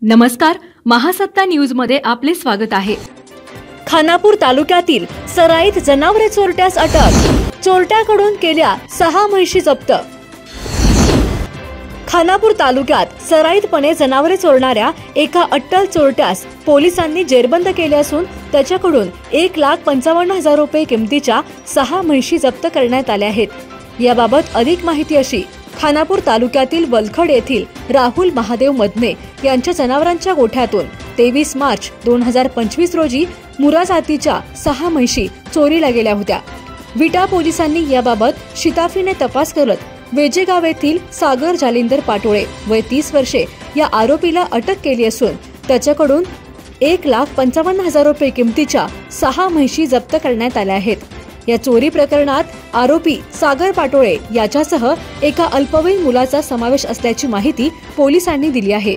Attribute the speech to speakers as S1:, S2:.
S1: नमस्कार, महासत्ता न्यूजमध्ये आपले स्वागत आहे।
S2: खानापूर तालुक्यातील सराईत जनावरे चोरट्यास अटक। चोरट्याकडून केल्या 6 म्हशी जप्त। खानापूर तालुक्यात सराईतपणे जनावरे चोरणाऱ्या एका अट्टल चोरट्यास पोलिसांनी जेरबंद केले असून त्याच्याकडून 1,55,000 रुपये किमतीच्या 6 म्हशी जप्त करण्यात आल्या आहेत। याबाबत अधिक माहिती अशी खानापूर तालुक्यातील वलखड येथील राहुल महादेव मदने यांच्या जनावरांच्या गोठ्यातून 23 मार्च 2025 रोजी मुरा जातीच्या 6 म्हशी चोरीला गेल्या होत्या। विटा पोलिसांनी याबाबत शिताफीने तपास करत वेजेगाव येथील सागर जालिंदर पाटोळे वय 30 वर्षे या आरोपीला अटक केली असून त्याच्याकडून 1,55,000 रुपये किमतीच्या 6 म्हशी जप्त करण्यात आल्या आहेत। या चोरी प्रकरणात आरोपी सागर पाटोळे याच्यासह एका अल्पवयीन मुलाचा समावेश असल्याची माहिती पोलिसांनी दिली आहे।